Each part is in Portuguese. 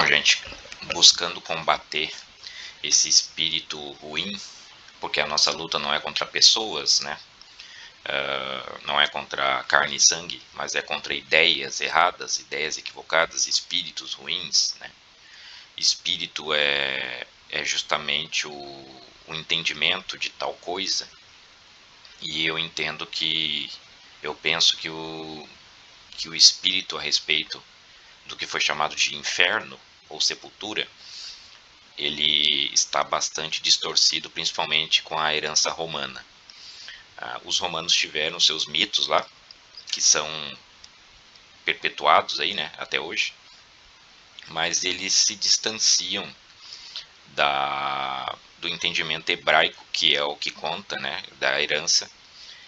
gente buscando combater esse espírito ruim, porque a nossa luta não é contra pessoas, né? Não é contra carne e sangue, mas é contra ideias erradas, ideias equivocadas, espíritos ruins, né? Espírito é justamente o entendimento de tal coisa, e eu penso que o espírito a respeito do que foi chamado de inferno ou sepultura, ele está bastante distorcido, principalmente com a herança romana. Os romanos tiveram seus mitos lá, que são perpetuados aí, né, até hoje, mas eles se distanciam do entendimento hebraico, que é o que conta, né, da herança,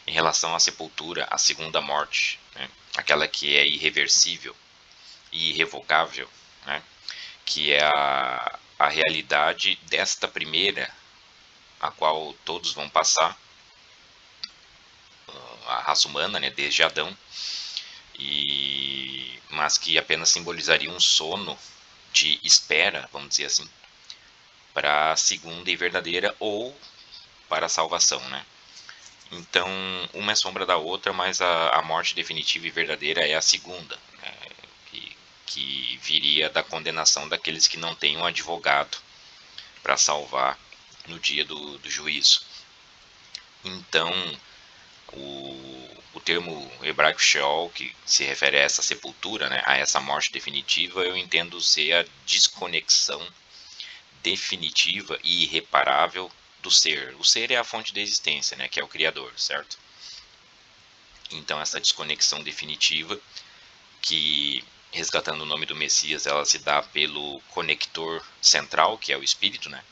em relação à sepultura, à segunda morte, né, aquela que é irreversível e irrevogável, né, que é a realidade desta primeira, a qual todos vão passar, a raça humana, né, desde Adão, mas que apenas simbolizaria um sono de espera, vamos dizer assim, para a segunda e verdadeira, ou para a salvação, né? Então, uma é sombra da outra, mas a morte definitiva e verdadeira é a segunda, né? que viria da condenação daqueles que não têm um advogado para salvar no dia do juízo. Então, o termo hebraico Sheol, que se refere a essa sepultura, né, a essa morte definitiva, eu entendo ser a desconexão definitiva e irreparável do ser. O ser é a fonte da existência, né, que é o Criador, certo? Então essa desconexão definitiva, que, resgatando o nome do Messias, ela se dá pelo conector central, que é o Espírito, né?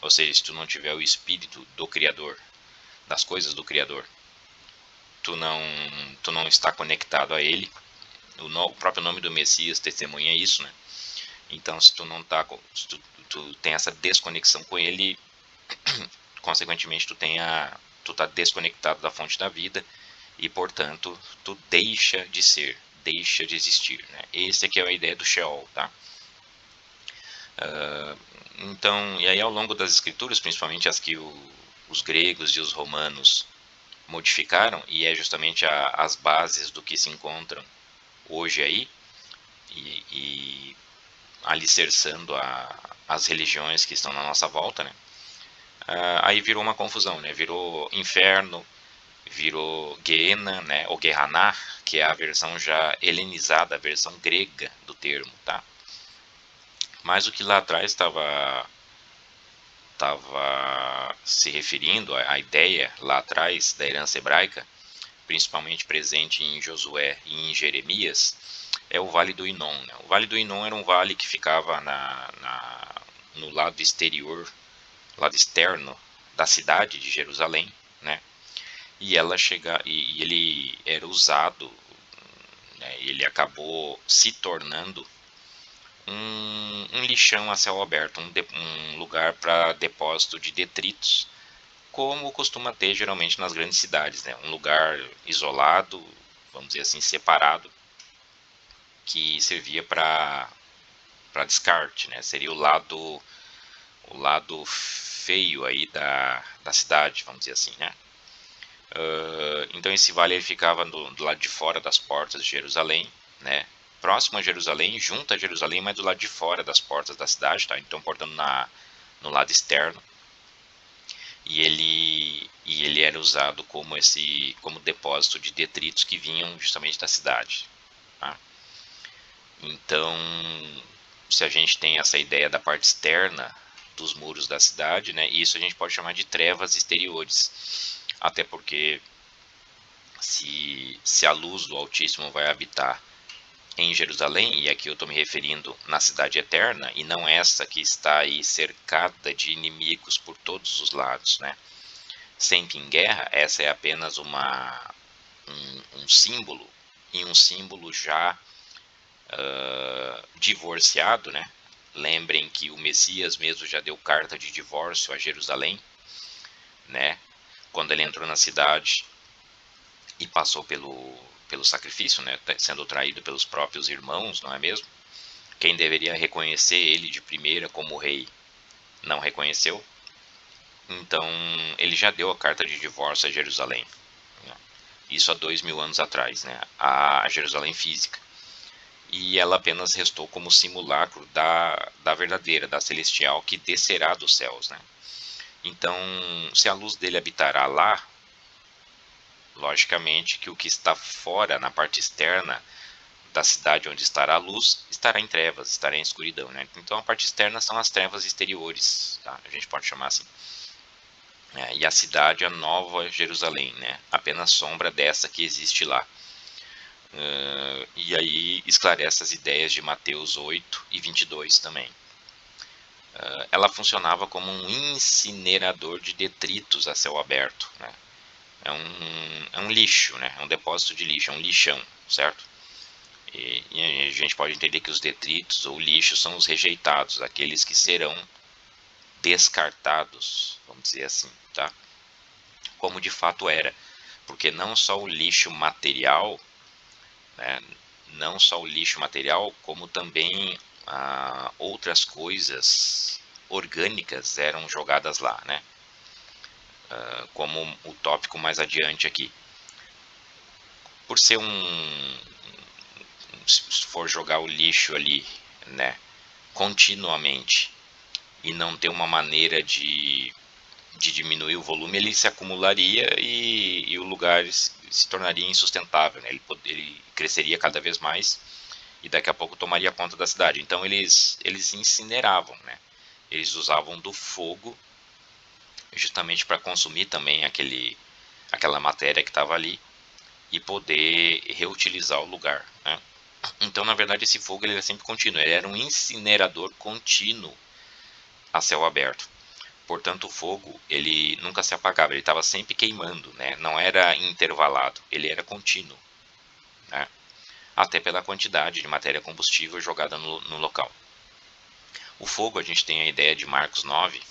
Ou seja, se tu não tiver o Espírito do Criador, das coisas do Criador, tu não está conectado a Ele. O próprio nome do Messias testemunha isso, né? Então, se tu não tá, se tu tem essa desconexão com Ele, consequentemente tu tá desconectado da fonte da vida e, portanto, tu deixa de ser, deixa de existir, né? Esse aqui é a ideia do Sheol, tá? Então, e aí ao longo das escrituras, principalmente as que os gregos e os romanos modificaram, e é justamente as bases do que se encontram hoje aí, e alicerçando as religiões que estão na nossa volta, né? Aí virou uma confusão, né? Virou inferno, virou Gehenna, né? Ou Gehanna, que é a versão já helenizada, a versão grega do termo, tá? Mas o que lá atrás estava se referindo à ideia lá atrás da herança hebraica, principalmente presente em Josué e em Jeremias, é o Vale do Inom, né? O Vale do Inom era um vale que ficava no lado exterior, lado externo da cidade de Jerusalém, né? E ele era usado, né? Ele acabou se tornando um lixão a céu aberto, um lugar para depósito de detritos, como costuma ter geralmente nas grandes cidades, né? Um lugar isolado, vamos dizer assim, separado, que servia para descarte, né? Seria o lado feio aí da cidade, vamos dizer assim, né? Então esse vale ele ficava do lado de fora das portas de Jerusalém, né? Próximo a Jerusalém, junto a Jerusalém, mas do lado de fora das portas da cidade, tá? Então portando no lado externo. E ele era usado como depósito de detritos que vinham justamente da cidade, tá? Então, se a gente tem essa ideia da parte externa dos muros da cidade, né, isso a gente pode chamar de trevas exteriores, até porque se a luz do Altíssimo vai habitar em Jerusalém, e aqui eu estou me referindo na cidade eterna, e não essa que está aí cercada de inimigos por todos os lados, né? Sempre em guerra, essa é apenas um símbolo, e um símbolo já divorciado, né? Lembrem que o Messias mesmo já deu carta de divórcio a Jerusalém, né? Quando ele entrou na cidade e passou pelo sacrifício, né? Sendo traído pelos próprios irmãos, não é mesmo? quem deveria reconhecer ele de primeira como rei não reconheceu. Então ele já deu a carta de divórcio a Jerusalém. Isso há 2000 anos atrás, né? A Jerusalém física. E ela apenas restou como simulacro da verdadeira, da celestial, que descerá dos céus, né? Então, se a luz dele habitará lá, logicamente que o que está fora, na parte externa da cidade onde estará a luz, estará em trevas, estará em escuridão, né? Então a parte externa são as trevas exteriores, tá? A gente pode chamar assim. E a cidade, a Nova Jerusalém, né? Apenas sombra dessa que existe lá. E aí esclarece as ideias de Mateus 8 e 22 também. Ela funcionava como um incinerador de detritos a céu aberto, né? É um lixo, né? É um depósito de lixo, é um lixão, certo? E a gente pode entender que os detritos ou lixos são os rejeitados, aqueles que serão descartados, vamos dizer assim, tá? Como de fato era, porque não só o lixo material, né? Não só o lixo material, como também outras coisas orgânicas eram jogadas lá, né? Como o tópico mais adiante aqui. Por ser se for jogar o lixo ali, né, continuamente e não ter uma maneira de diminuir o volume, ele se acumularia e o lugar se tornaria insustentável, né? Ele cresceria cada vez mais e daqui a pouco tomaria conta da cidade. Então eles incineravam, né? Eles usavam do fogo justamente para consumir também aquela matéria que estava ali e poder reutilizar o lugar, né? Então, na verdade, esse fogo ele era sempre contínuo, ele era um incinerador contínuo a céu aberto. Portanto, o fogo ele nunca se apagava, ele estava sempre queimando, né? Não era intervalado, ele era contínuo, né? Até pela quantidade de matéria combustível jogada no local. O fogo, a gente tem a ideia de Marcos 9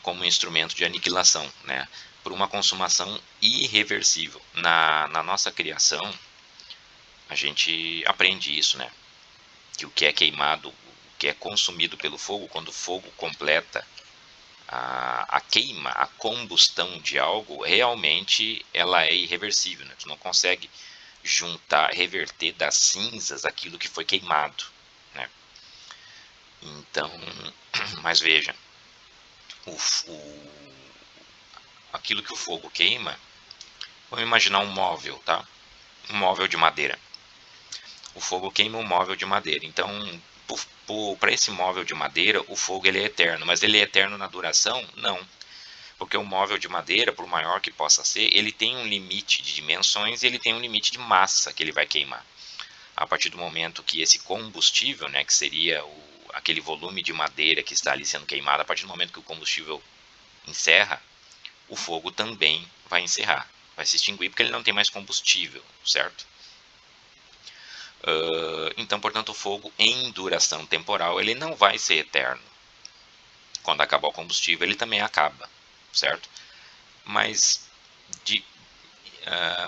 como um instrumento de aniquilação, né? Por uma consumação irreversível. Na nossa criação, a gente aprende isso, né? Que o que é queimado, o que é consumido pelo fogo, quando o fogo completa a queima, a combustão de algo, realmente ela é irreversível, né? Tu não consegue juntar, reverter das cinzas aquilo que foi queimado, né? Então, mas veja, aquilo que o fogo queima, vamos imaginar um móvel, tá? Um móvel de madeira. O fogo queima um móvel de madeira. Então, para esse móvel de madeira, o fogo ele é eterno. Mas ele é eterno na duração? Não. Porque o móvel de madeira, por maior que possa ser, ele tem um limite de dimensões e ele tem um limite de massa que ele vai queimar. A partir do momento que esse combustível, né, que seria aquele volume de madeira que está ali sendo queimado, a partir do momento que o combustível encerra, o fogo também vai encerrar. Vai se extinguir porque ele não tem mais combustível, certo? Então, portanto, o fogo em duração temporal ele não vai ser eterno. Quando acabar o combustível, ele também acaba, certo? Mas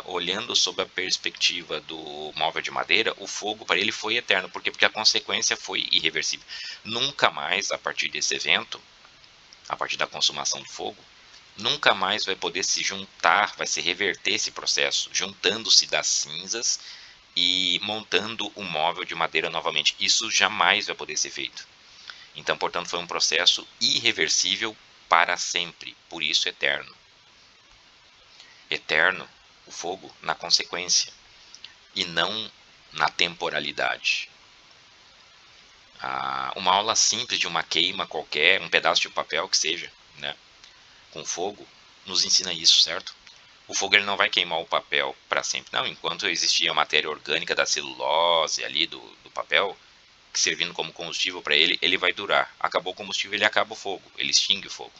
olhando sob a perspectiva do móvel de madeira, o fogo para ele foi eterno. Por quê? Porque a consequência foi irreversível. Nunca mais, a partir desse evento, a partir da consumação do fogo, nunca mais vai poder se juntar, vai se reverter esse processo, juntando-se das cinzas e montando o móvel de madeira novamente. Isso jamais vai poder ser feito. Então, portanto, foi um processo irreversível para sempre, por isso eterno. Eterno, o fogo, na consequência, e não na temporalidade. Uma aula simples de uma queima qualquer, um pedaço de papel que seja, né, com fogo, nos ensina isso, certo? O fogo ele não vai queimar o papel para sempre, não. Enquanto existia a matéria orgânica da celulose ali do papel, que servindo como combustível para ele, ele vai durar. Acabou o combustível, ele acaba o fogo, ele extingue o fogo.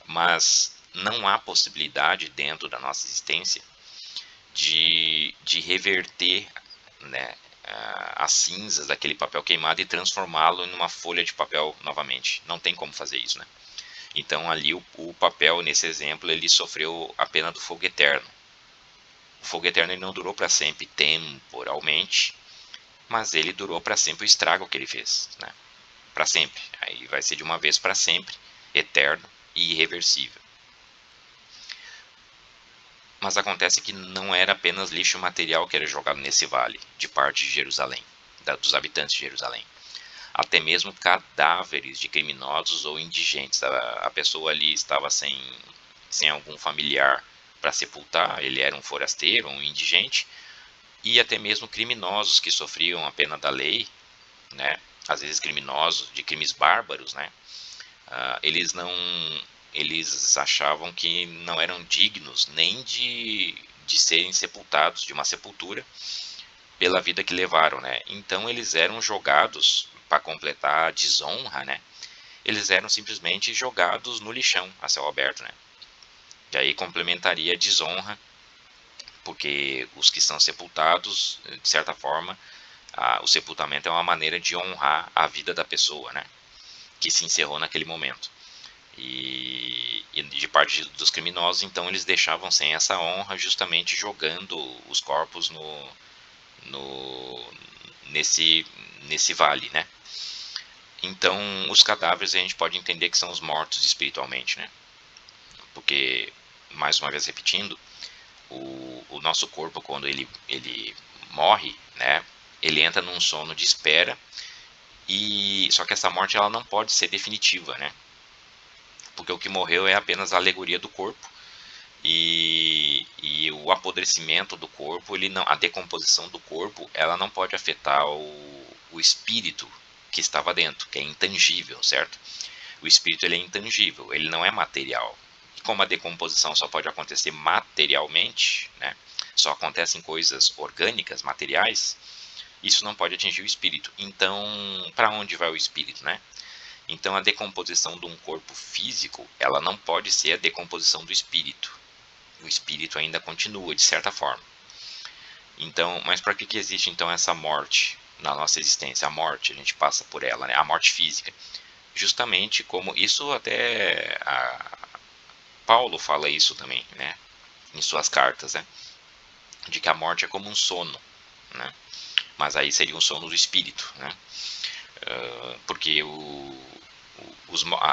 Mas não há possibilidade dentro da nossa existência de reverter, né, as cinzas daquele papel queimado e transformá-lo em uma folha de papel novamente. Não tem como fazer isso, né? Então ali o papel, nesse exemplo, ele sofreu a pena do fogo eterno. O fogo eterno ele não durou para sempre temporalmente, mas ele durou para sempre o estrago que ele fez, né? Para sempre. Aí vai ser de uma vez para sempre, eterno e irreversível. Mas acontece que não era apenas lixo material que era jogado nesse vale, de parte de Jerusalém, dos habitantes de Jerusalém. Até mesmo cadáveres de criminosos ou indigentes. A pessoa ali estava sem algum familiar para sepultar, ele era um forasteiro, um indigente, e até mesmo criminosos que sofriam a pena da lei, né? Às vezes criminosos de crimes bárbaros, né? Eles achavam que não eram dignos nem de serem sepultados, de uma sepultura, pela vida que levaram, né? Então eles eram jogados, para completar a desonra, né? Eles eram simplesmente jogados no lixão, a céu aberto, né? E aí complementaria a desonra, porque os que são sepultados, de certa forma, o sepultamento é uma maneira de honrar a vida da pessoa, né? Que se encerrou naquele momento. E de parte dos criminosos, então eles deixavam sem essa honra, justamente jogando os corpos nesse vale, né? Então, os cadáveres a gente pode entender que são os mortos espiritualmente, né? Porque, mais uma vez repetindo, o nosso corpo, quando ele morre, né? Ele entra num sono de espera, e só que essa morte ela não pode ser definitiva, né? Porque o que morreu é apenas a alegoria do corpo, e o apodrecimento do corpo, a decomposição do corpo, ela não pode afetar o espírito que estava dentro, que é intangível, certo? O espírito ele é intangível, ele não é material. E como a decomposição só pode acontecer materialmente, né? Só acontecem coisas orgânicas, materiais, isso não pode atingir o espírito. Então, para onde vai o espírito, né? Então, a decomposição de um corpo físico, ela não pode ser a decomposição do espírito. O espírito ainda continua, de certa forma. Então, mas para que existe então essa morte na nossa existência? A morte, a gente passa por ela, né? A morte física. Justamente como isso até Paulo fala isso também, né? Em suas cartas, né? De que a morte é como um sono, né? Mas aí seria um sono do espírito, né? Porque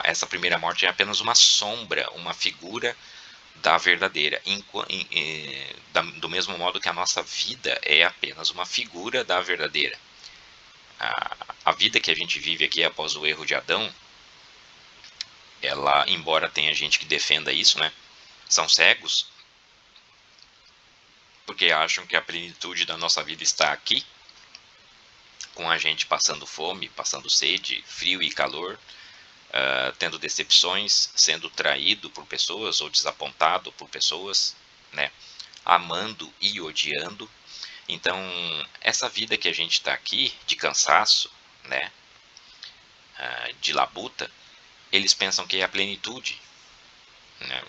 essa primeira morte é apenas uma sombra, uma figura da verdadeira, do mesmo modo que a nossa vida é apenas uma figura da verdadeira. A vida que a gente vive aqui após o erro de Adão, ela, embora tenha gente que defenda isso, né, são cegos, porque acham que a plenitude da nossa vida está aqui, com a gente passando fome, passando sede, frio e calor, tendo decepções, sendo traído por pessoas ou desapontado por pessoas, né, amando e odiando. Então, essa vida que a gente está aqui, de cansaço, né, de labuta, eles pensam que é a plenitude, né,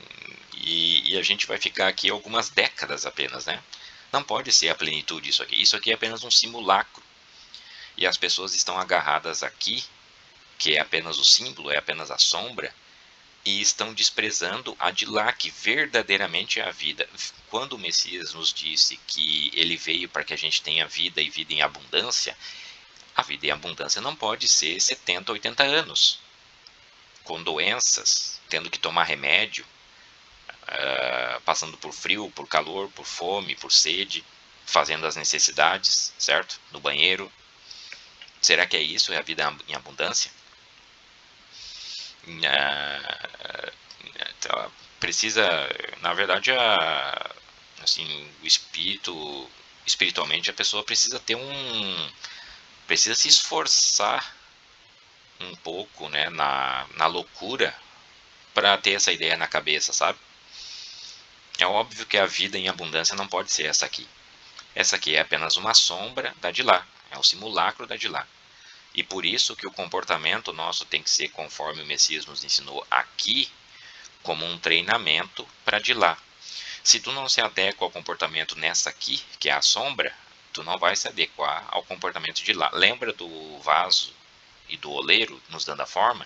e a gente vai ficar aqui algumas décadas apenas, né? Não pode ser a plenitude isso aqui. Isso aqui é apenas um simulacro. E as pessoas estão agarradas aqui, que é apenas o símbolo, é apenas a sombra, e estão desprezando a de lá, que verdadeiramente é a vida. Quando o Messias nos disse que ele veio para que a gente tenha vida e vida em abundância, a vida em abundância não pode ser 70, 80 anos, com doenças, tendo que tomar remédio, passando por frio, por calor, por fome, por sede, fazendo as necessidades, certo? No banheiro. Será que é isso? É a vida em abundância? Precisa, na verdade, assim, o espiritualmente a pessoa precisa precisa se esforçar um pouco, né, na loucura, para ter essa ideia na cabeça, sabe? É óbvio que a vida em abundância não pode ser essa aqui. Essa aqui é apenas uma sombra da de lá, é um simulacro da de lá. E por isso que o comportamento nosso tem que ser conforme o Messias nos ensinou aqui, como um treinamento para de lá. Se tu não se adequa ao comportamento nessa aqui, que é a sombra, tu não vai se adequar ao comportamento de lá. Lembra do vaso e do oleiro nos dando a forma?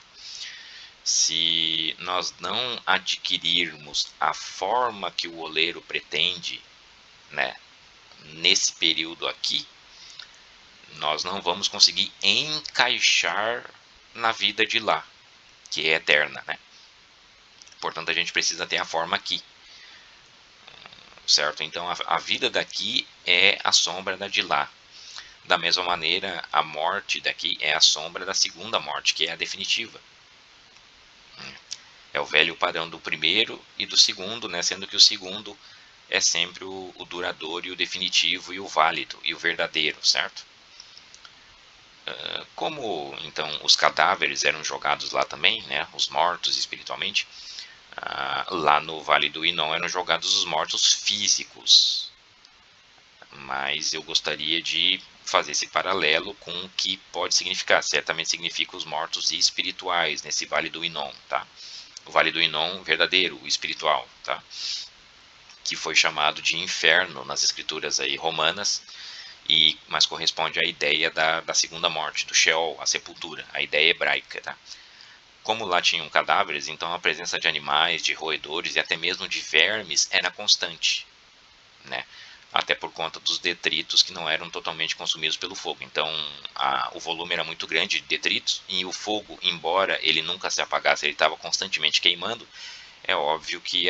Se nós não adquirirmos a forma que o oleiro pretende, né, nesse período aqui, nós não vamos conseguir encaixar na vida de lá, que é eterna, né? Portanto, a gente precisa ter a forma aqui, certo? Então, a vida daqui é a sombra da de lá. Da mesma maneira, a morte daqui é a sombra da segunda morte, que é a definitiva. É o velho padrão do primeiro e do segundo, né? Sendo que o segundo é sempre o duradouro e o definitivo e o válido e o verdadeiro, certo? Como então os cadáveres eram jogados lá também, né? Os mortos espiritualmente, lá no Vale do Inon eram jogados os mortos físicos. Mas eu gostaria de fazer esse paralelo com o que pode significar. Certamente significa os mortos espirituais nesse Vale do Inon, tá? O Vale do Inon verdadeiro, o espiritual, tá? Que foi chamado de inferno nas escrituras aí romanas, mas corresponde à ideia da segunda morte, do Sheol, a sepultura, a ideia hebraica, tá? Como lá tinham cadáveres, então a presença de animais, de roedores e até mesmo de vermes era constante, né? Até por conta dos detritos que não eram totalmente consumidos pelo fogo. Então, o volume era muito grande de detritos e o fogo, embora ele nunca se apagasse, ele estava constantemente queimando. É óbvio que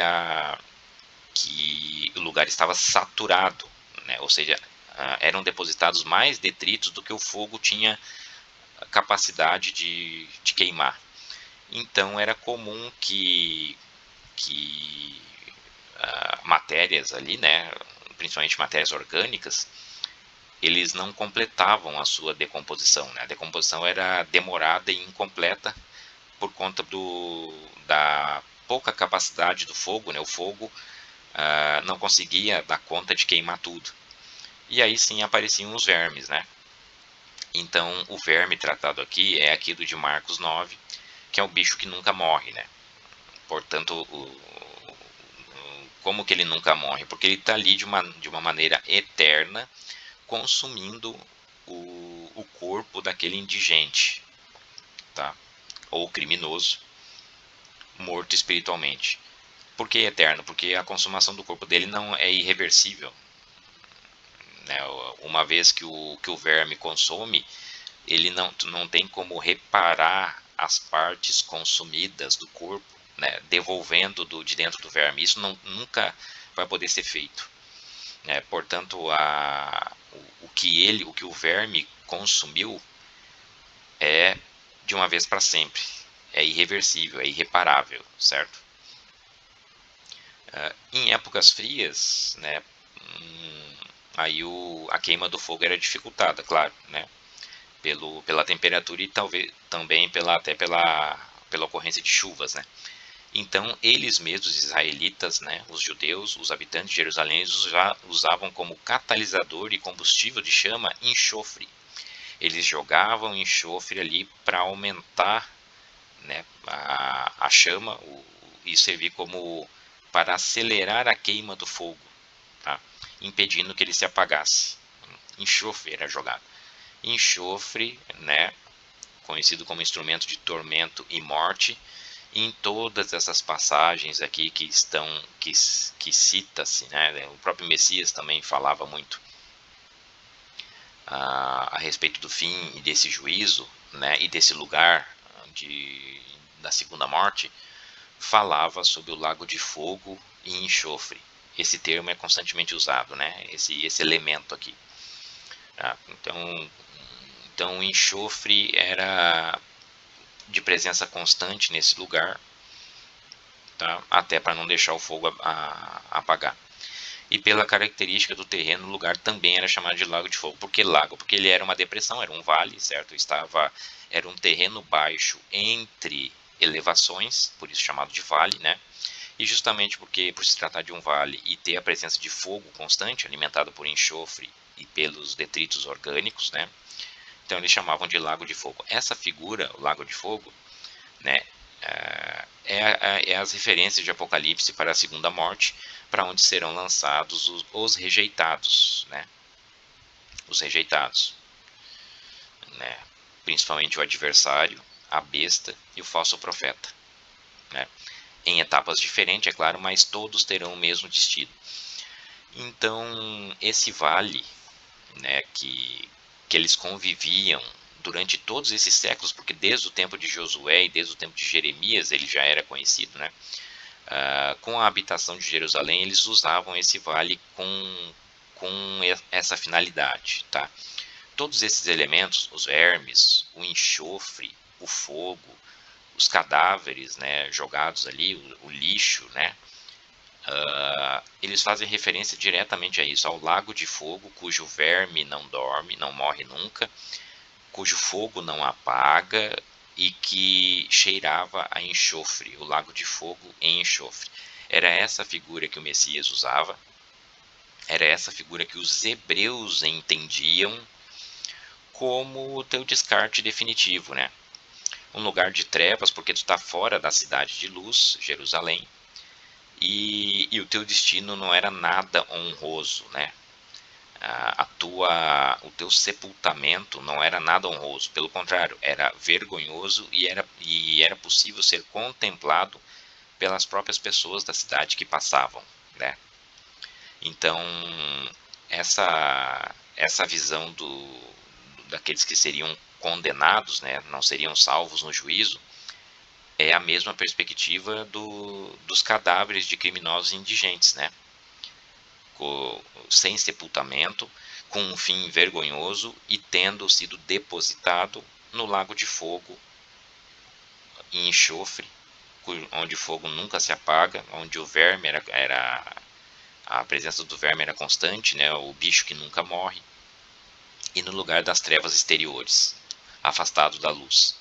o lugar estava saturado, né? Ou seja, eram depositados mais detritos do que o fogo tinha capacidade de queimar. Então, era comum que matérias ali, né, principalmente matérias orgânicas, eles não completavam a sua decomposição, né? A decomposição era demorada e incompleta por conta da pouca capacidade do fogo, né? O fogo não conseguia dar conta de queimar tudo. E aí sim apareciam os vermes, né? Então o verme tratado aqui é aquilo de Marcos 9, que é o bicho que nunca morre, né? Portanto, como que ele nunca morre? Porque ele está ali de uma maneira eterna, consumindo o corpo daquele indigente, tá? Ou criminoso, morto espiritualmente. Por que eterno? Porque a consumação do corpo dele não é irreversível, né? Uma vez que o verme consome, ele não tem como reparar as partes consumidas do corpo, né? Devolvendo de dentro do verme. Isso nunca vai poder ser feito, né? Portanto, o que o verme consumiu é de uma vez para sempre, é irreversível, é irreparável, certo? Em épocas frias, né, aí a queima do fogo era dificultada, claro, né, pela temperatura e talvez também pela ocorrência de chuvas, né. Então eles mesmos, os israelitas, né, os judeus, os habitantes de Jerusalém, já usavam como catalisador e combustível de chama enxofre. Eles jogavam enxofre ali para aumentar, né, a chama e servir como para acelerar a queima do fogo, tá? Impedindo que ele se apagasse. Enxofre era jogado. Enxofre, né, conhecido como instrumento de tormento e morte, em todas essas passagens aqui que cita-se, né, o próprio Messias também falava muito a respeito do fim e desse juízo, né, e desse lugar da segunda morte, falava sobre o lago de fogo e enxofre. Esse termo é constantemente usado, né? Esse elemento aqui. Então o enxofre era de presença constante nesse lugar, tá? Até para não deixar o fogo apagar. E pela característica do terreno, o lugar também era chamado de Lago de Fogo. Por que lago? Porque ele era uma depressão, era um vale, certo? Era um terreno baixo entre elevações, por isso chamado de vale, né? E justamente por se tratar de um vale e ter a presença de fogo constante, alimentado por enxofre e pelos detritos orgânicos, né? Então eles chamavam de Lago de Fogo. Essa figura, o Lago de Fogo, né, é as referências de Apocalipse para a segunda morte, para onde serão lançados os rejeitados, né? Os rejeitados, né? Principalmente o adversário, a besta e o falso profeta, né? Em etapas diferentes, é claro, mas todos terão o mesmo destino. Então, esse vale, né, que que eles conviviam durante todos esses séculos, porque desde o tempo de Josué e desde o tempo de Jeremias ele já era conhecido, né? Com a habitação de Jerusalém, eles usavam esse vale com essa finalidade, tá? Todos esses elementos, os vermes, o enxofre, o fogo, os cadáveres, né, jogados ali, o lixo, né, eles fazem referência diretamente a isso, ao lago de fogo, cujo verme não dorme, não morre nunca, cujo fogo não apaga e que cheirava a enxofre, o lago de fogo em enxofre. Era essa figura que o Messias usava, era essa figura que os hebreus entendiam como o teu descarte definitivo, né? Um lugar de trevas, porque tu está fora da cidade de luz, Jerusalém, e o teu destino não era nada honroso, né? O teu sepultamento não era nada honroso, pelo contrário, era vergonhoso e era possível ser contemplado pelas próprias pessoas da cidade que passavam, né? Então, essa visão daqueles que seriam condenados, né, não seriam salvos no juízo, é a mesma perspectiva dos cadáveres de criminosos indigentes, né? Sem sepultamento, com um fim vergonhoso e tendo sido depositado no lago de fogo e enxofre, onde o fogo nunca se apaga, onde o verme a presença do verme era constante, né? O bicho que nunca morre, e no lugar das trevas exteriores, afastado da luz.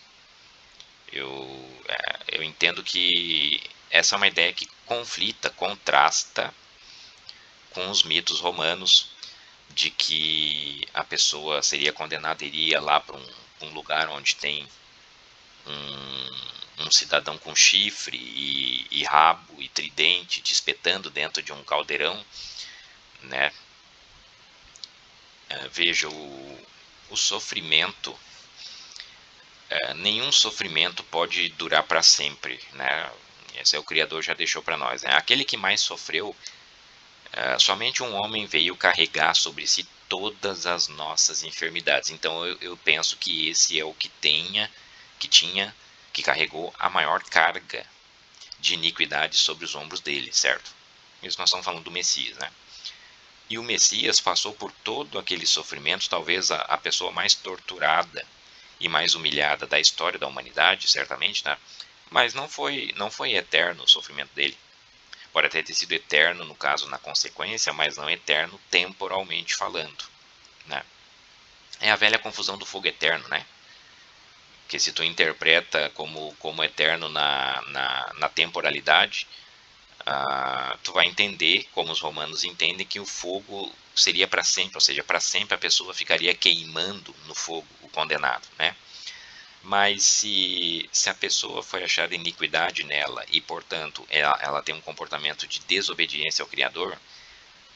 Eu entendo que essa é uma ideia que contrasta com os mitos romanos de que a pessoa seria condenada, iria lá para um lugar onde tem um cidadão com chifre e rabo e tridente te espetando dentro de um caldeirão, né? Veja, o sofrimento, nenhum sofrimento pode durar para sempre, né? Esse é o Criador já deixou para nós, né? Aquele que mais sofreu, somente um homem veio carregar sobre si todas as nossas enfermidades. Então eu penso que esse é o que carregou a maior carga de iniquidade sobre os ombros dele, certo? Isso nós estamos falando do Messias, né? E o Messias passou por todo aquele sofrimento, talvez a pessoa mais torturada e mais humilhada da história da humanidade, certamente, né? Mas não foi eterno o sofrimento dele. Pode até ter sido eterno, no caso, na consequência, mas não eterno temporalmente falando, né? É a velha confusão do fogo eterno, né? Que se tu interpreta como eterno na temporalidade, tu vai entender, como os romanos entendem, que o fogo seria para sempre, ou seja, para sempre a pessoa ficaria queimando no fogo, o condenado, né? Mas se a pessoa foi achada iniquidade nela e, portanto, ela tem um comportamento de desobediência ao Criador,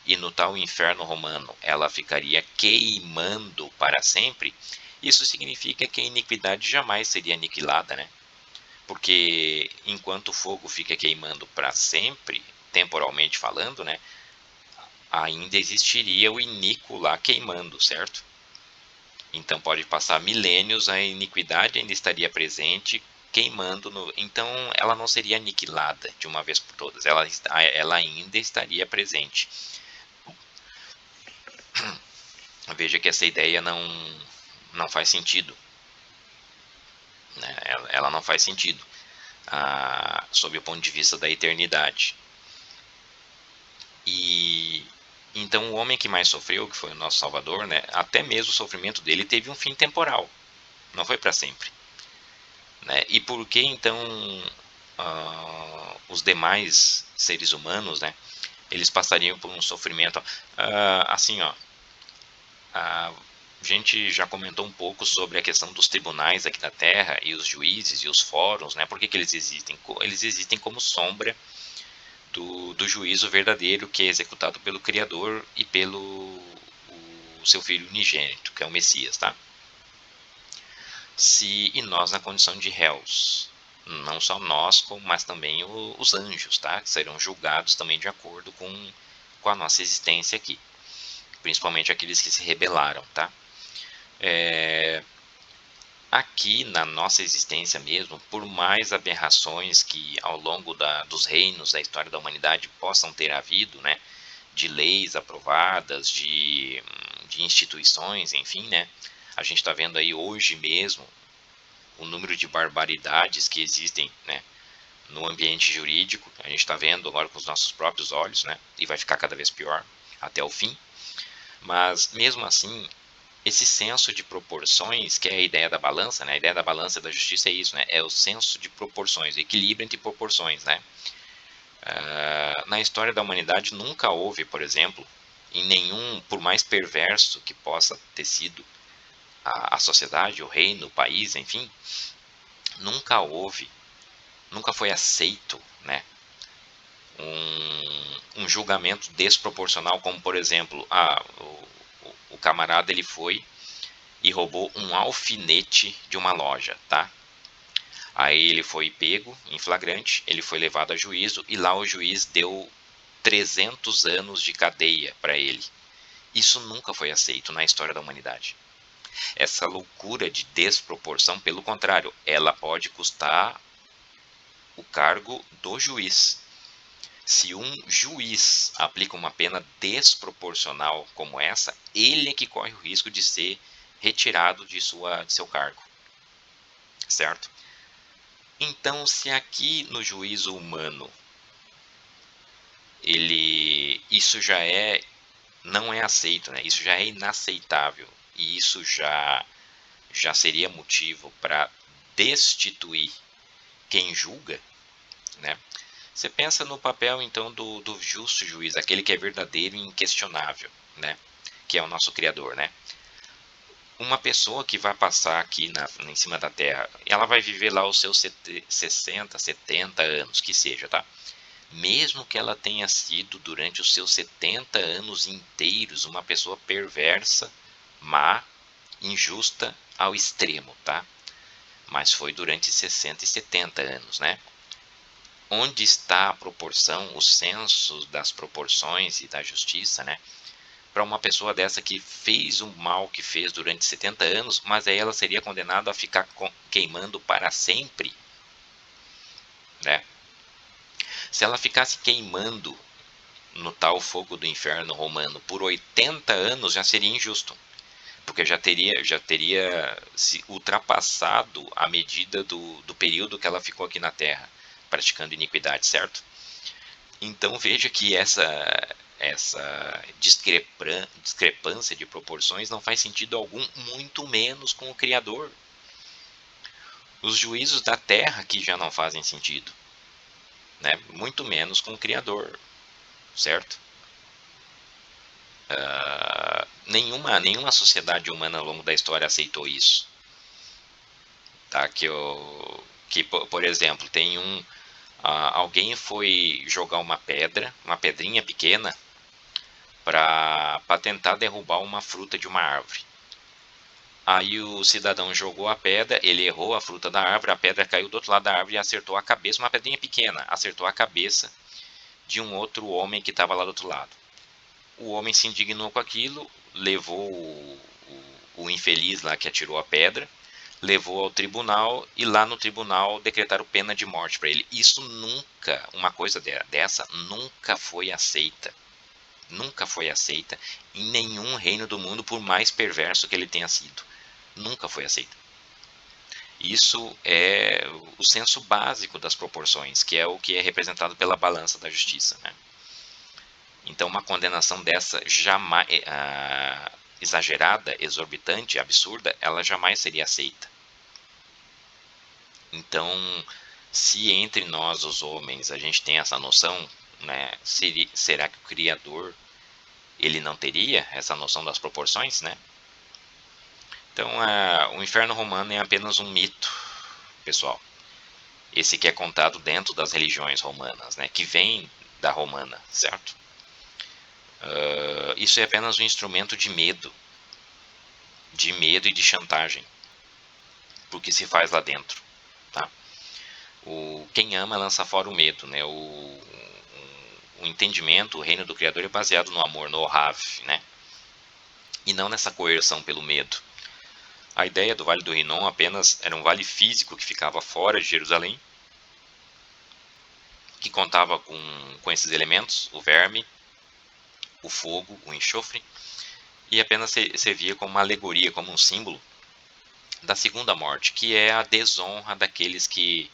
e no tal inferno romano ela ficaria queimando para sempre, isso significa que a iniquidade jamais seria aniquilada, né? Porque enquanto o fogo fica queimando para sempre, temporalmente falando, né, ainda existiria o iníquo lá queimando, certo? Então pode passar milênios, a iniquidade ainda estaria presente, queimando. Então ela não seria aniquilada de uma vez por todas, ela ainda estaria presente. Veja que essa ideia não faz sentido, né? Ela não faz sentido sob o ponto de vista da eternidade. E então o homem que mais sofreu, que foi o nosso Salvador, né, até mesmo o sofrimento dele teve um fim temporal, não foi para sempre, né? E por que então os demais seres humanos, né, eles passariam por um sofrimento assim, ó? A gente já comentou um pouco sobre a questão dos tribunais aqui na Terra e os juízes e os fóruns, né? Por que eles existem? Eles existem como sombra do juízo verdadeiro que é executado pelo Criador e pelo seu Filho unigênito, que é o Messias, tá? E nós na condição de réus, não só nós, mas também os anjos, tá? Que serão julgados também de acordo com a nossa existência aqui, principalmente aqueles que se rebelaram, tá? Aqui na nossa existência mesmo, por mais aberrações que ao longo dos reinos da história da humanidade possam ter havido, né, de leis aprovadas, de instituições, enfim, né, a gente está vendo aí hoje mesmo o número de barbaridades que existem, né, no ambiente jurídico. A gente está vendo agora com os nossos próprios olhos, né, e vai ficar cada vez pior até o fim. Mas mesmo assim, esse senso de proporções, que é a ideia da balança, né? A ideia da balança da justiça é isso, né? É o senso de proporções, o equilíbrio entre proporções, né? Na história da humanidade nunca houve, por exemplo, em nenhum, por mais perverso que possa ter sido a sociedade, o reino, o país, enfim, nunca houve, nunca foi aceito, né? Um julgamento desproporcional, como por exemplo, o camarada ele foi e roubou um alfinete de uma loja, tá? Aí ele foi pego em flagrante, ele foi levado a juízo e lá o juiz deu 300 anos de cadeia para ele. Isso nunca foi aceito na história da humanidade. Essa loucura de desproporção, pelo contrário, ela pode custar o cargo do juiz. Se um juiz aplica uma pena desproporcional como essa, ele é que corre o risco de ser retirado de seu cargo, certo? Então, se aqui no juízo humano isso já não é aceito, né? Isso já é inaceitável e isso já seria motivo para destituir quem julga, né? Você pensa no papel então do justo juiz, aquele que é verdadeiro e inquestionável, né? Que é o nosso Criador, né? Uma pessoa que vai passar aqui em cima da Terra, ela vai viver lá os seus 60, 70 anos, que seja, tá? Mesmo que ela tenha sido durante os seus 70 anos inteiros uma pessoa perversa, má, injusta ao extremo, tá? Mas foi durante 60 e 70 anos, né? Onde está a proporção, o senso das proporções e da justiça, né? Para uma pessoa dessa que fez o mal que fez durante 70 anos, mas aí ela seria condenada a ficar queimando para sempre, né? Se ela ficasse queimando no tal fogo do inferno romano por 80 anos, já seria injusto, porque já teria se ultrapassado a medida do período que ela ficou aqui na Terra, praticando iniquidade, certo? Então veja que essa discrepância de proporções não faz sentido algum, muito menos com o Criador. Os juízos da Terra que já não fazem sentido, né? Muito menos com o Criador, certo? Nenhuma sociedade humana ao longo da história aceitou isso, tá? Por exemplo, tem alguém foi jogar uma pedrinha pequena, para tentar derrubar uma fruta de uma árvore. Aí o cidadão jogou a pedra, ele errou a fruta da árvore, a pedra caiu do outro lado da árvore e acertou a cabeça, uma pedrinha pequena, acertou a cabeça de um outro homem que estava lá do outro lado. O homem se indignou com aquilo, levou o infeliz lá que atirou a pedra, levou ao tribunal e lá no tribunal decretaram pena de morte para ele. Isso nunca, uma coisa dessa, nunca foi aceita. Nunca foi aceita em nenhum reino do mundo, por mais perverso que ele tenha sido. Nunca foi aceita. Isso é o senso básico das proporções, que é o que é representado pela balança da justiça, né? Então, uma condenação dessa jamais exagerada, exorbitante, absurda, ela jamais seria aceita. Então, se entre nós, os homens, a gente tem essa noção, né, será que o Criador ele não teria essa noção das proporções, né? Então, o inferno romano é apenas um mito, pessoal. Esse que é contado dentro das religiões romanas, né? Que vem da romana, certo? Isso é apenas um instrumento de medo e de chantagem, porque se faz lá dentro, tá? Quem ama lança fora o medo, né? O entendimento, o reino do Criador é baseado no amor, no Ohave, né? E não nessa coerção pelo medo. A ideia do Vale do Rinom apenas era um vale físico que ficava fora de Jerusalém, que contava com esses elementos, o verme, o fogo, o enxofre, e apenas servia como uma alegoria, como um símbolo da segunda morte, que é a desonra daqueles que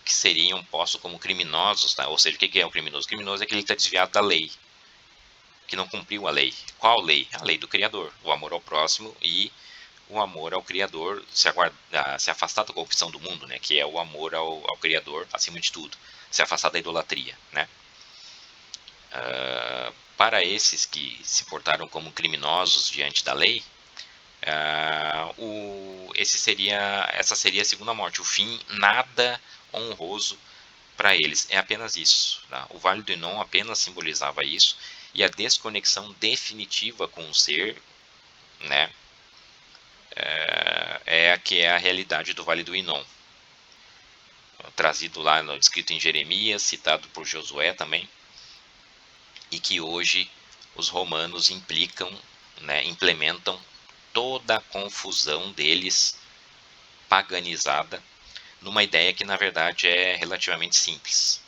seriam postos como criminosos, tá? Ou seja, o que é o criminoso? O criminoso é aquele que está desviado da lei, que não cumpriu a lei. Qual lei? A lei do Criador, o amor ao próximo e o amor ao Criador, se afastar da corrupção do mundo, né? Que é o amor ao Criador acima de tudo, se afastar da idolatria, né? Para esses que se portaram como criminosos diante da lei, essa seria a segunda morte, o fim nada honroso para eles. É apenas isso. Tá? O Vale do Inon apenas simbolizava isso, e a desconexão definitiva com o ser, né, é a que é a realidade do Vale do Inon. Trazido lá, escrito em Jeremias, citado por Josué também, e que hoje os romanos implementam toda a confusão deles paganizada numa ideia que na verdade é relativamente simples.